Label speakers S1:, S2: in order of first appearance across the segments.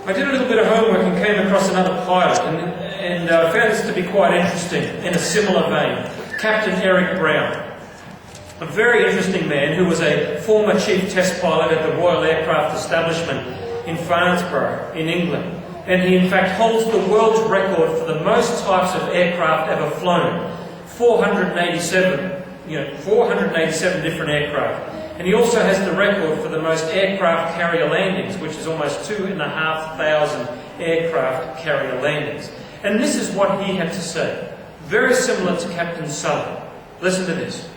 S1: I did a little bit of homework and came across another pilot, and found this to be quite interesting in a similar vein. Captain Eric Brown. A very interesting man who was a former chief test pilot at the Royal Aircraft Establishment in Farnborough in England. And he in fact holds the world's record for the most types of aircraft ever flown. 487 different aircraft. And he also has the record for the most aircraft carrier landings, which is almost 2,500 aircraft carrier landings. And this is what he had to say. Very similar to Captain Sully. Listen to this.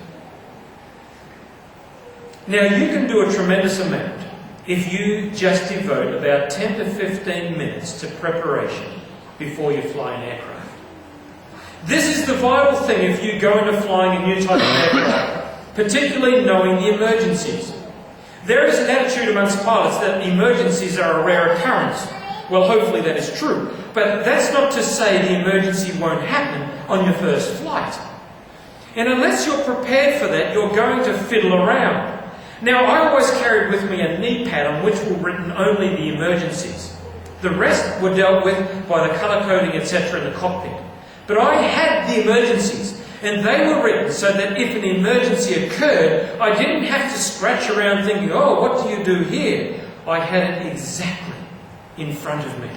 S1: Now, you can do a tremendous amount if you just devote about 10 to 15 minutes to preparation before you fly an aircraft. This is the vital thing if you go into flying a new type of aircraft, particularly knowing the emergencies. There is an attitude amongst pilots that emergencies are a rare occurrence. Well, hopefully that is true. But that's not to say the emergency won't happen on your first flight. And unless you're prepared for that, you're going to fiddle around. Now, I always carried with me a knee pad on which were written only the emergencies. The rest were dealt with by the colour coding, etc. in the cockpit. But I had the emergencies, and they were written so that if an emergency occurred, I didn't have to scratch around thinking, oh, what do you do here? I had it exactly in front of me.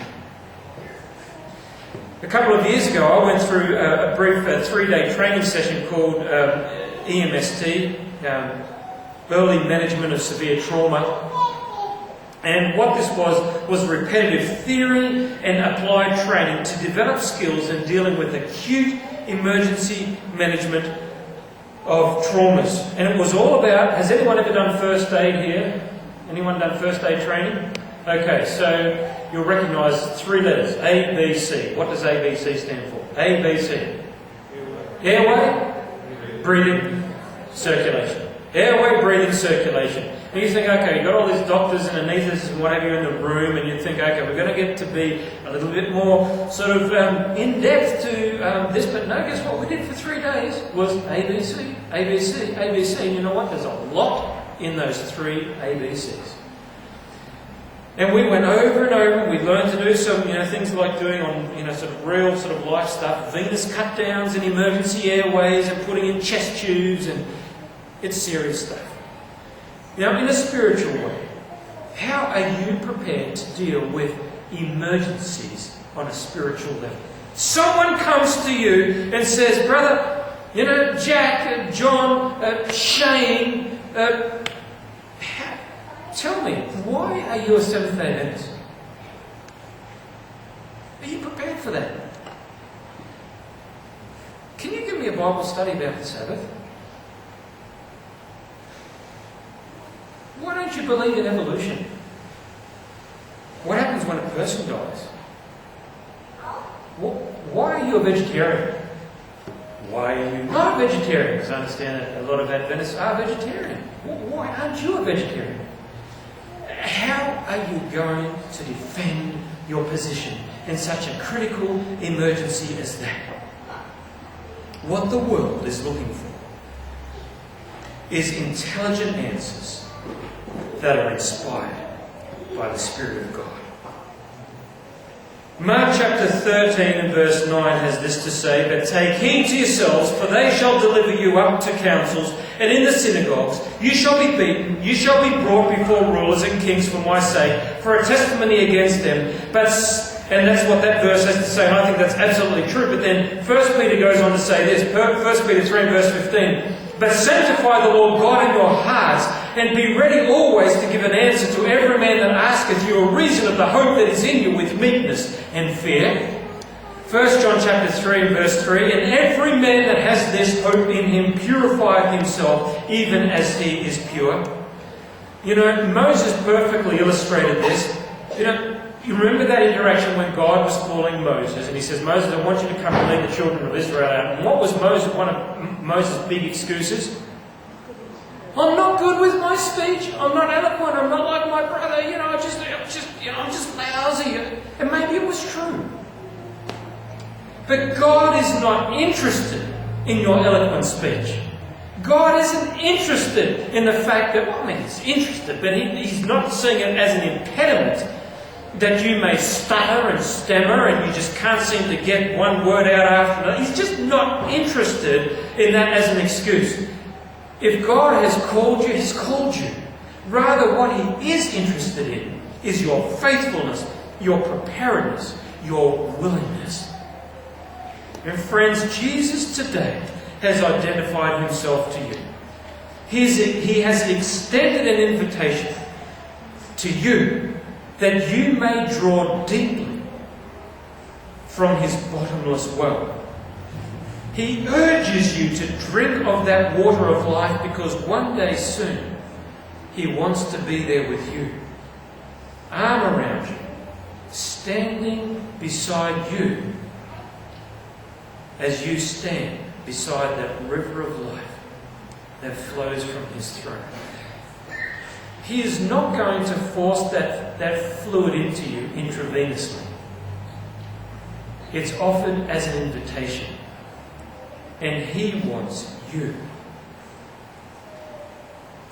S1: A couple of years ago, I went through a brief 3-day training session called EMST, Early Management of Severe Trauma. And what this was repetitive theory and applied training to develop skills in dealing with acute emergency management of traumas. And it was all about, has anyone ever done first aid here? Anyone done first aid training? Okay, so you'll recognise 3 letters, A, B, C. What does A, B, C stand for? A, B, C. Airway, breathing, circulation. Airway, breathing, circulation. And you think, okay, you've got all these doctors and anaesthetists and whatever in the room, and you think, okay, we're going to get to be a little bit more sort of in-depth to this, but no, guess what we did for 3 days was ABC, ABC, ABC. And you know what? There's a lot in those 3 ABCs. And we went over and over, and we learned to do some, things like doing on, sort of real sort of life stuff, venous cut downs in emergency airways and putting in chest tubes, and it's serious stuff. Now, in a spiritual way, how are you prepared to deal with emergencies on a spiritual level? Someone comes to you and says, brother, Jack, John, Shane, tell me, why are you a Seventh-day Adventist? Are you prepared for that? Can you give me a Bible study about the Sabbath? Why don't you believe in evolution? What happens when a person dies? Why are you a vegetarian? Why are you not a vegetarian? Because I understand that a lot of Adventists are vegetarian. Why aren't you a vegetarian? How are you going to defend your position in such a critical emergency as that? What the world is looking for is intelligent answers that are inspired by the Spirit of God. Mark chapter 13 and verse 9 has this to say, but take heed to yourselves, for they shall deliver you up to councils, and in the synagogues you shall be beaten, you shall be brought before rulers and kings for my sake, for a testimony against them. And that's what that verse has to say, and I think that's absolutely true. But then 1 Peter goes on to say this, 1 Peter 3 and verse 15, but sanctify the Lord God in your hearts, and be ready always to give an answer to every man that asketh you a reason of the hope that is in you with meekness and fear. 1 John chapter 3 and verse 3, and every man that has this hope in him purifieth himself, even as he is pure. Moses perfectly illustrated this. You remember that interaction when God was calling Moses, and he says, Moses, I want you to come and lead the children of Israel out. And what was one of Moses' big excuses? I'm not good with my speech. I'm not eloquent. I'm not like my brother. I'm just lousy. And maybe it was true. But God is not interested in your eloquent speech. God isn't interested in the fact that, he's interested, but he's not seeing it as an impediment that you may stutter and stammer and you just can't seem to get one word out after another. He's just not interested in that as an excuse. If God has called you, He's called you. Rather, what He is interested in is your faithfulness, your preparedness, your willingness. And friends, Jesus today has identified Himself to you. He has extended an invitation to you that you may draw deeply from His bottomless well. He urges you to drink of that water of life because one day soon He wants to be there with you, arm around you, standing beside you as you stand beside that river of life that flows from His throne. He is not going to force that fluid into you intravenously. It's offered as an invitation. And He wants you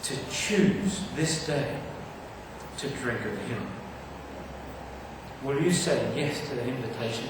S1: to choose this day to drink of Him. Will you say yes to the invitation?